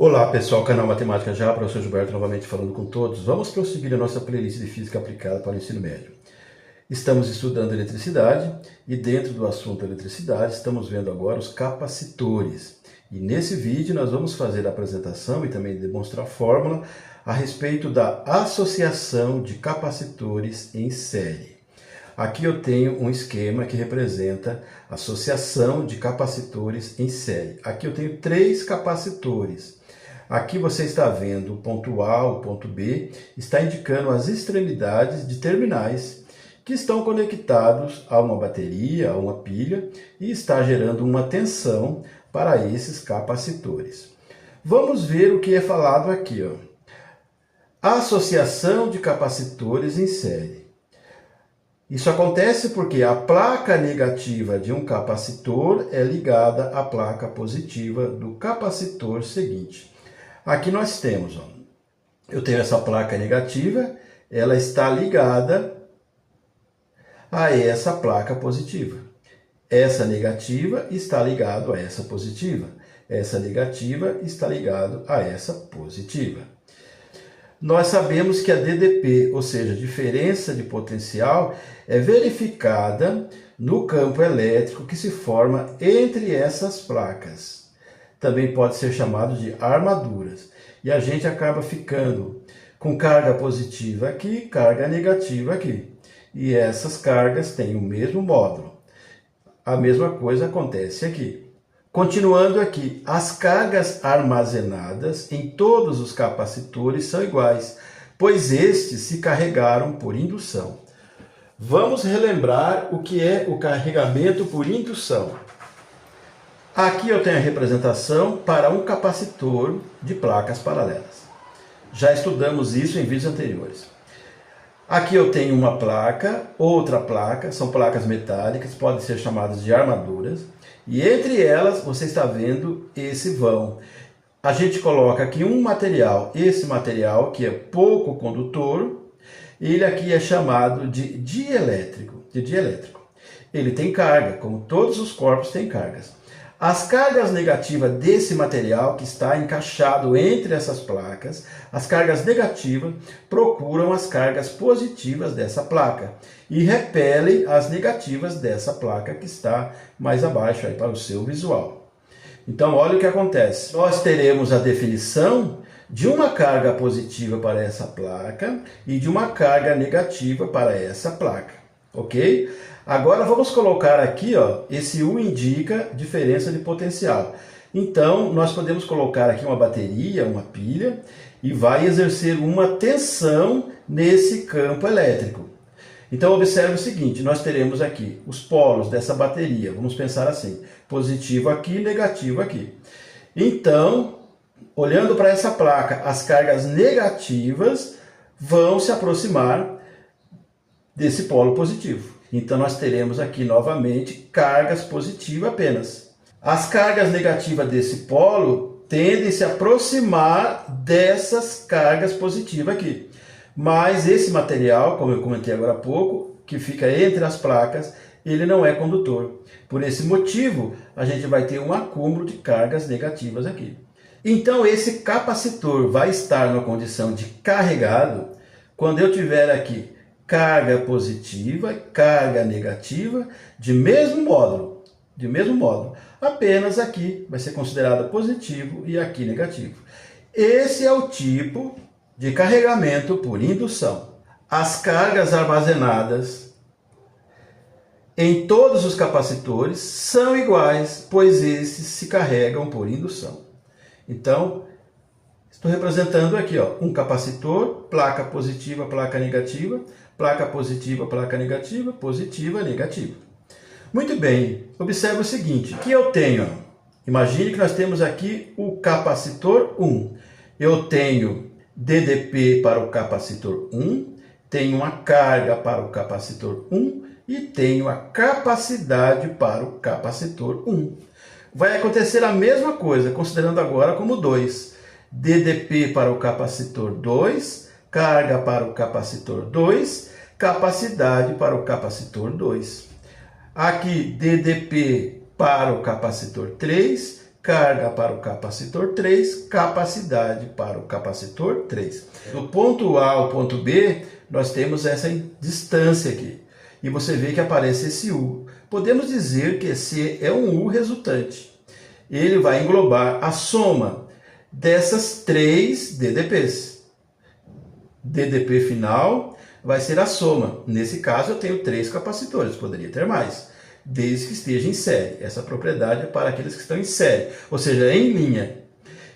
Olá pessoal, canal Matemática Já, professor Gilberto novamente falando com todos. Vamos prosseguir a nossa playlist de Física aplicada para o ensino médio. Estamos estudando eletricidade e dentro do assunto eletricidade estamos vendo agora os capacitores. E nesse vídeo nós vamos fazer a apresentação e também demonstrar a fórmula a respeito da associação de capacitores em série. Aqui eu tenho um esquema que representa a associação de capacitores em série. Aqui eu tenho 3 capacitores. Aqui você está vendo o ponto A, o ponto B, está indicando as extremidades de terminais que estão conectados a uma bateria, a uma pilha, e está gerando uma tensão para esses capacitores. Vamos ver o que é falado aqui, ó. Associação de capacitores em série. Isso acontece porque a placa negativa de um capacitor é ligada à placa positiva do capacitor seguinte. Aqui nós temos, ó, eu tenho essa placa negativa, ela está ligada a essa placa positiva. Essa negativa está ligada a essa positiva. Essa negativa está ligada a essa positiva. Nós sabemos que a DDP, ou seja, diferença de potencial, é verificada no campo elétrico que se forma entre essas placas. Também pode ser chamado de armaduras. E a gente acaba ficando com carga positiva aqui, carga negativa aqui. E essas cargas têm o mesmo módulo. A mesma coisa acontece aqui. Continuando aqui, as cargas armazenadas em todos os capacitores são iguais, pois estes se carregaram por indução. Vamos relembrar o que é o carregamento por indução. Aqui eu tenho a representação para um capacitor de placas paralelas. Já estudamos isso em vídeos anteriores. Aqui eu tenho uma placa, outra placa, são placas metálicas, podem ser chamadas de armaduras. E entre elas você está vendo esse vão. A gente coloca aqui um material, esse material que é pouco condutor, ele aqui é chamado de dielétrico. Ele tem carga, como todos os corpos têm cargas. As cargas negativas desse material que está encaixado entre essas placas, as cargas negativas procuram as cargas positivas dessa placa e repelem as negativas dessa placa que está mais abaixo aí para o seu visual. Então olha o que acontece. Nós teremos a definição de uma carga positiva para essa placa e de uma carga negativa para essa placa, ok? Agora vamos colocar aqui, ó, esse U indica diferença de potencial. Então nós podemos colocar aqui uma bateria, uma pilha, e vai exercer uma tensão nesse campo elétrico. Então observe o seguinte, nós teremos aqui os polos dessa bateria, vamos pensar assim, positivo aqui, negativo aqui. Então, olhando para essa placa, as cargas negativas vão se aproximar desse polo positivo. Então nós teremos aqui novamente cargas positivas apenas. As cargas negativas desse polo tendem a se aproximar dessas cargas positivas aqui. Mas esse material, como eu comentei agora há pouco, que fica entre as placas, ele não é condutor. Por esse motivo, a gente vai ter um acúmulo de cargas negativas aqui. Então esse capacitor vai estar numa condição de carregado quando eu tiver aqui carga positiva e carga negativa de mesmo módulo. Apenas aqui vai ser considerado positivo e aqui negativo. Esse é o tipo de carregamento por indução. As cargas armazenadas em todos os capacitores são iguais, pois esses se carregam por indução. Então, estou representando aqui, ó, um capacitor, placa positiva, placa negativa, positiva, negativa. Muito bem, observe o seguinte, que eu tenho, imagine que nós temos aqui o capacitor 1. Eu tenho DDP para o capacitor 1, tenho uma carga para o capacitor 1 e tenho a capacidade para o capacitor 1. Vai acontecer a mesma coisa, considerando agora como 2. DDP para o capacitor 2, carga para o capacitor 2, capacidade para o capacitor 2. Aqui, DDP para o capacitor 3, carga para o capacitor 3, capacidade para o capacitor 3. Do ponto A ao ponto B, nós temos essa distância aqui. E você vê que aparece esse U. Podemos dizer que esse é um U resultante. Ele vai englobar a soma dessas 3 DDPs. DDP final vai ser a soma. Nesse caso, eu tenho 3 capacitores, poderia ter mais, desde que esteja em série. Essa propriedade é para aqueles que estão em série, ou seja, em linha.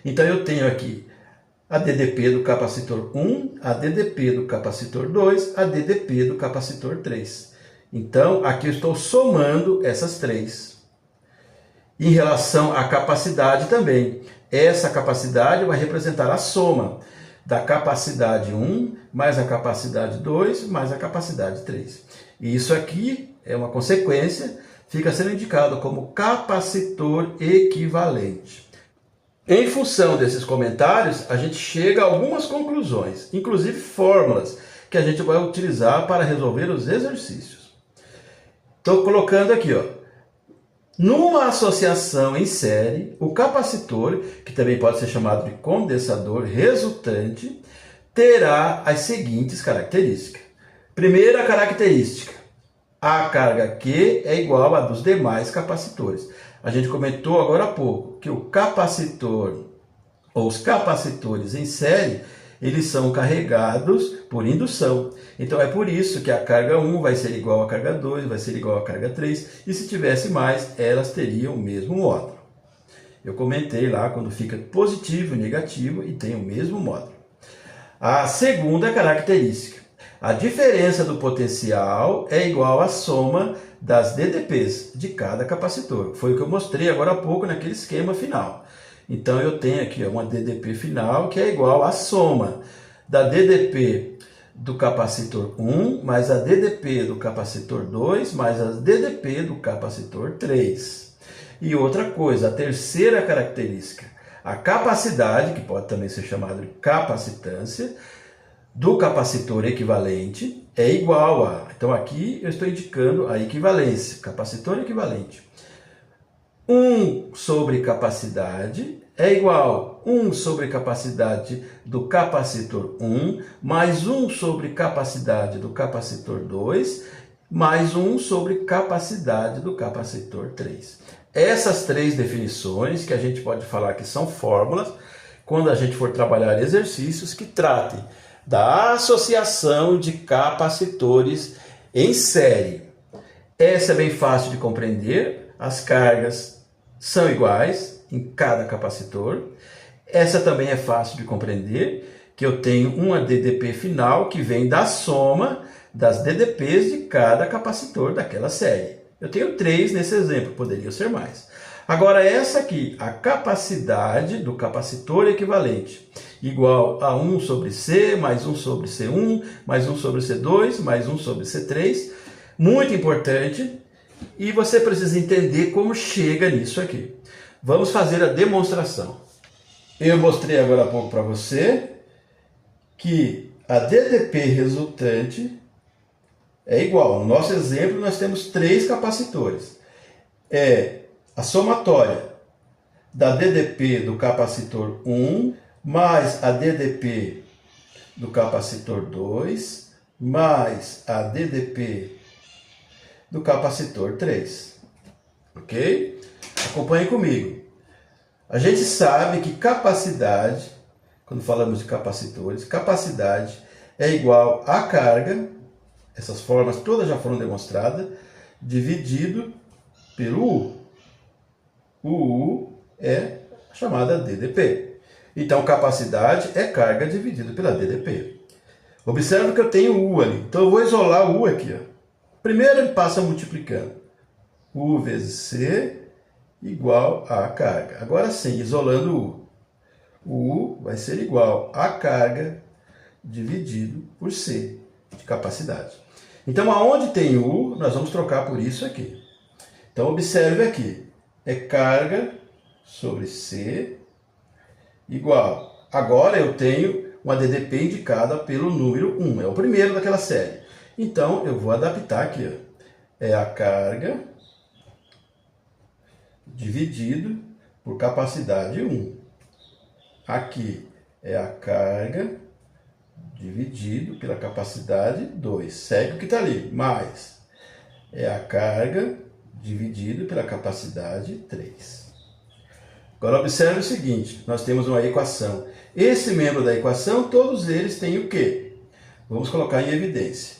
Então, eu tenho aqui a DDP do capacitor 1, a DDP do capacitor 2, a DDP do capacitor 3. Então, aqui eu estou somando essas 3. Em relação à capacidade também, essa capacidade vai representar a soma da capacidade 1 mais a capacidade 2 mais a capacidade 3. E isso aqui é uma consequência, fica sendo indicado como capacitor equivalente. Em função desses comentários, a gente chega a algumas conclusões, inclusive fórmulas, que a gente vai utilizar para resolver os exercícios. Estou colocando aqui, ó. Numa associação em série, o capacitor, que também pode ser chamado de condensador resultante, terá as seguintes características. Primeira característica, a carga Q é igual à dos demais capacitores. A gente comentou agora há pouco que o capacitor, ou os capacitores em série, eles são carregados por indução. Então é por isso que a carga 1 vai ser igual à carga 2, vai ser igual à carga 3, e se tivesse mais, elas teriam o mesmo módulo. Eu comentei lá quando fica positivo e negativo e tem o mesmo módulo. A segunda característica, a diferença do potencial é igual à soma das DDPs de cada capacitor. Foi o que eu mostrei agora há pouco naquele esquema final. Então eu tenho aqui uma DDP final que é igual à soma da DDP do capacitor 1 mais a DDP do capacitor 2 mais a DDP do capacitor 3. E outra coisa, a terceira característica, a capacidade, que pode também ser chamada de capacitância, do capacitor equivalente é igual a... Então aqui eu estou indicando a equivalência, capacitor equivalente. 1 sobre capacidade é igual a 1 sobre capacidade do capacitor 1, mais 1 sobre capacidade do capacitor 2, mais 1 sobre capacidade do capacitor 3. Essas 3 definições, que a gente pode falar que são fórmulas, quando a gente for trabalhar exercícios que tratem da associação de capacitores em série. Essa é bem fácil de compreender, as cargas são iguais em cada capacitor. Essa também é fácil de compreender, que eu tenho uma DDP final que vem da soma das DDPs de cada capacitor daquela série. Eu tenho 3 nesse exemplo, poderia ser mais. Agora essa aqui, a capacidade do capacitor equivalente, igual a 1 sobre C, mais 1 sobre C1, mais 1 sobre C2, mais 1 sobre C3. Muito importante, e você precisa entender como chega nisso aqui. Vamos fazer a demonstração. Eu mostrei agora há pouco para você que a DDP resultante é igual. No nosso exemplo, nós temos 3 capacitores. É a somatória da DDP do capacitor 1 mais a DDP do capacitor 2 mais a DDP do capacitor 3. Ok? Acompanhe comigo. A gente sabe que capacidade, quando falamos de capacitores, capacidade é igual a carga, essas formas todas já foram demonstradas, dividido pelo U. O U é a chamada DDP. Então, capacidade é carga dividido pela DDP. Observe que eu tenho U ali. Então, eu vou isolar o U aqui. Ó. Primeiro, ele passa multiplicando. U vezes C igual a carga. Agora sim, isolando o U. O U vai ser igual a carga dividido por C, de capacidade. Então, aonde tem U, nós vamos trocar por isso aqui. Então, observe aqui. É carga sobre C igual. Agora eu tenho uma DDP indicada pelo número 1. É o primeiro daquela série. Então, eu vou adaptar aqui. Ó. É a carga dividido por capacidade 1. Aqui é a carga dividido pela capacidade 2. Segue o que está ali, mais é a carga dividido pela capacidade 3. Agora observe o seguinte, nós temos uma equação. Esse membro da equação, todos eles têm o quê? Vamos colocar em evidência.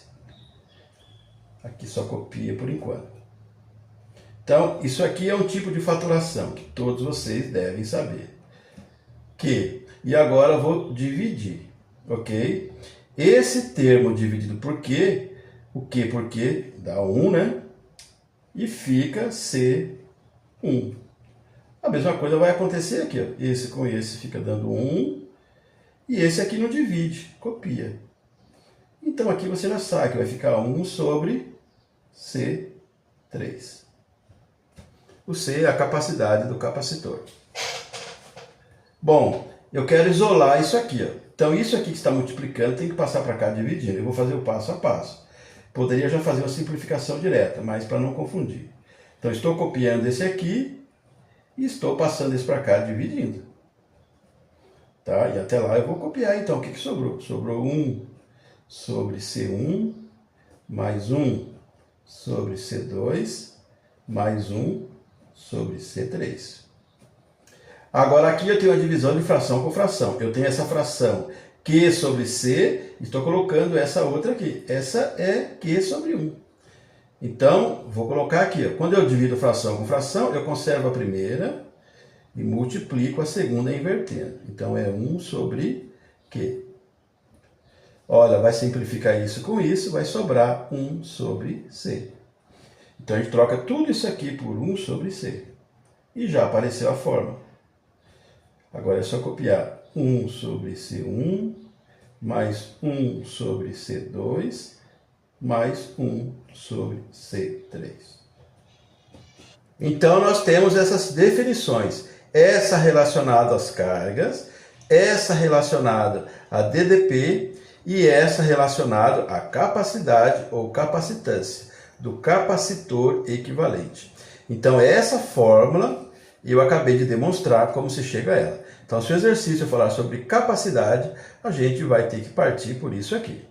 Aqui só copia por enquanto. Então, isso aqui é um tipo de fatoração que todos vocês devem saber. E agora eu vou dividir, ok? Esse termo dividido por quê? O quê por quê? Dá 1, né? E fica C1. A mesma coisa vai acontecer aqui, ó. Esse com esse fica dando 1. E esse aqui não divide, copia. Então aqui você já sabe que vai ficar 1 sobre C3. O C é a capacidade do capacitor. Bom, eu quero isolar isso aqui, ó. Então isso aqui que está multiplicando tem que passar para cá dividindo. Eu vou fazer o passo a passo. Poderia já fazer uma simplificação direta, mas para não confundir. Então estou copiando esse aqui e estou passando esse para cá dividindo. Tá? E até lá eu vou copiar então. O que sobrou? Sobrou 1 sobre C1 mais 1 sobre C2 mais 1 sobre C3. Agora aqui eu tenho a divisão de fração com fração. Eu tenho essa fração Q sobre C, estou colocando essa outra aqui. Essa é Q sobre 1. Então, vou colocar aqui. Ó. Quando eu divido fração com fração, eu conservo a primeira e multiplico a segunda invertendo. Então, é 1 sobre Q. Olha, vai simplificar isso com isso, vai sobrar 1 sobre C. Então, a gente troca tudo isso aqui por 1 sobre C. E já apareceu a forma. Agora é só copiar 1 sobre C1, mais 1 sobre C2, mais 1 sobre C3. Então, nós temos essas definições. Essa relacionada às cargas, essa relacionada a DDP e essa relacionada à capacidade ou capacitância do capacitor equivalente. Então, essa fórmula eu acabei de demonstrar como se chega a ela. Então, se o exercício falar sobre capacidade, a gente vai ter que partir por isso aqui.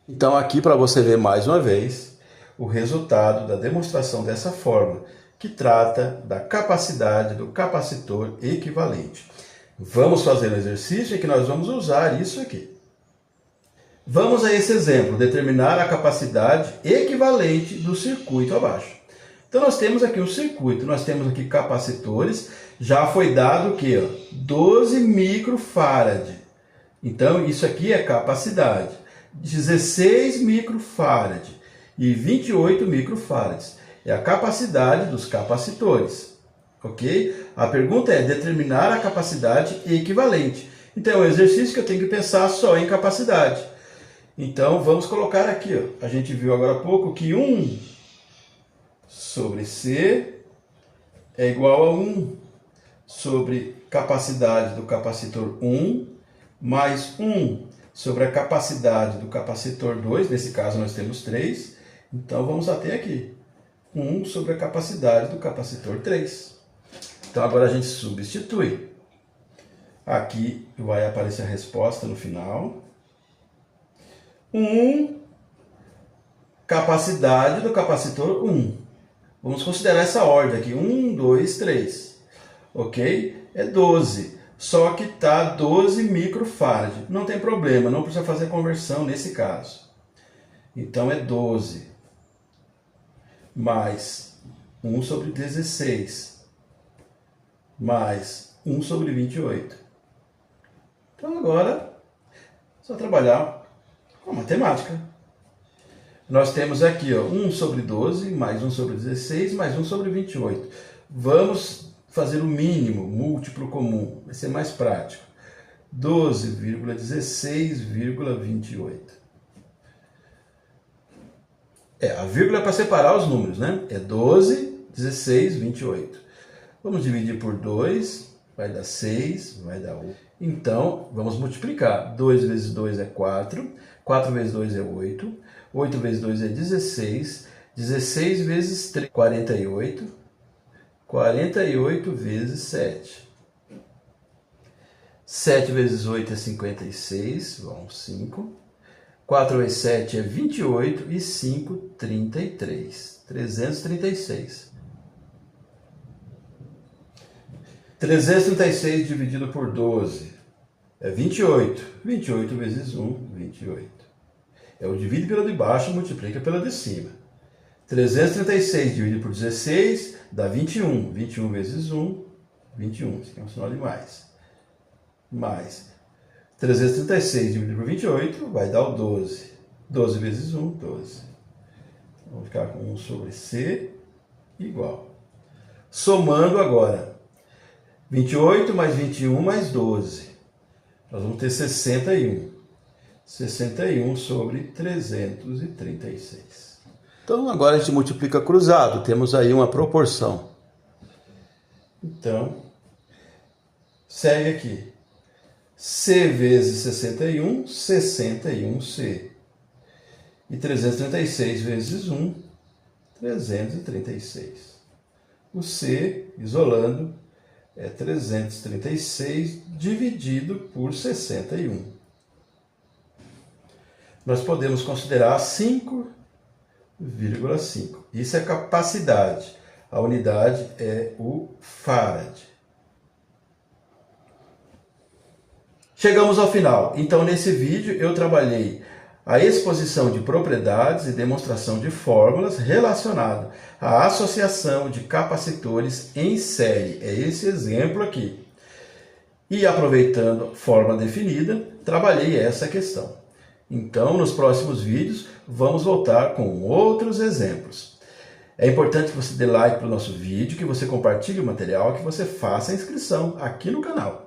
Então, aqui para você ver mais uma vez o resultado da demonstração dessa fórmula, que trata da capacidade do capacitor equivalente. Vamos fazer um exercício em que nós vamos usar isso aqui. Vamos a esse exemplo, determinar a capacidade equivalente do circuito abaixo. Então, nós temos aqui um circuito, nós temos aqui capacitores, já foi dado o quê? 12 microfarad. Então, isso aqui é capacidade. 16 microfarad e 28 microfarads. É a capacidade dos capacitores. Ok? A pergunta é determinar a capacidade equivalente. Então, é um exercício que eu tenho que pensar só em capacidade. Então, vamos colocar aqui. Ó. A gente viu agora há pouco que 1 sobre C é igual a 1 sobre capacidade do capacitor 1 mais 1 sobre a capacidade do capacitor 2, nesse caso nós temos 3, então vamos até aqui, 1 sobre a capacidade do capacitor 3. Então agora a gente substitui. Aqui vai aparecer a resposta no final. 1 capacidade do capacitor 1. Vamos considerar essa ordem aqui, 1, 2, 3, ok? É 12, só que está 12 microfarad. Não tem problema, não precisa fazer conversão nesse caso. Então é 12 mais 1 sobre 16 mais 1 sobre 28. Então agora, é só trabalhar com a matemática. Nós temos aqui ó, 1 sobre 12, mais 1 sobre 16, mais 1 sobre 28. Vamos fazer o mínimo, múltiplo comum, vai ser mais prático. 12,16,28. A vírgula é para separar os números, né? É 12, 16, 28. Vamos dividir por 2, vai dar 6, vai dar 1. Então, vamos multiplicar. 2 vezes 2 é 4, 4 vezes 2 é 8. 8 vezes 2 é 16, 16 vezes 3, 48, 48 vezes 7. 7 vezes 8 é 56, vão 5. 4 vezes 7 é 28 e 5, 33. 336. 336 dividido por 12 é 28. 28 vezes 1, 28. É o divide pela de baixo, multiplica pela de cima. 336 dividido por 16 dá 21. 21 vezes 1, 21. Isso aqui é um sinal de mais. Mais 336 dividido por 28 vai dar o 12. 12 vezes 1, 12. Vamos ficar com 1 sobre C igual. Somando agora. 28 mais 21 mais 12. Nós vamos ter 61. 61 sobre 336. Então agora a gente multiplica cruzado. Temos aí uma proporção. Então, segue aqui. C vezes 61, 61C. E 336 vezes 1, 336. O C, isolando, é 336 dividido por 61. Nós podemos considerar 5,5. Isso é capacidade. A unidade é o farad. Chegamos ao final. Então, nesse vídeo, eu trabalhei a exposição de propriedades e demonstração de fórmulas relacionado à associação de capacitores em série. É esse exemplo aqui. E aproveitando forma definida, trabalhei essa questão. Então, nos próximos vídeos, vamos voltar com outros exemplos. É importante que você dê like para o nosso vídeo, que você compartilhe o material, que você faça a inscrição aqui no canal.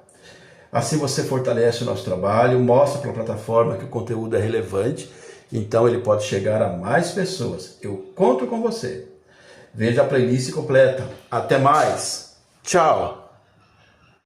Assim você fortalece o nosso trabalho, mostra para a plataforma que o conteúdo é relevante, então ele pode chegar a mais pessoas. Eu conto com você. Veja a playlist completa. Até mais. Tchau.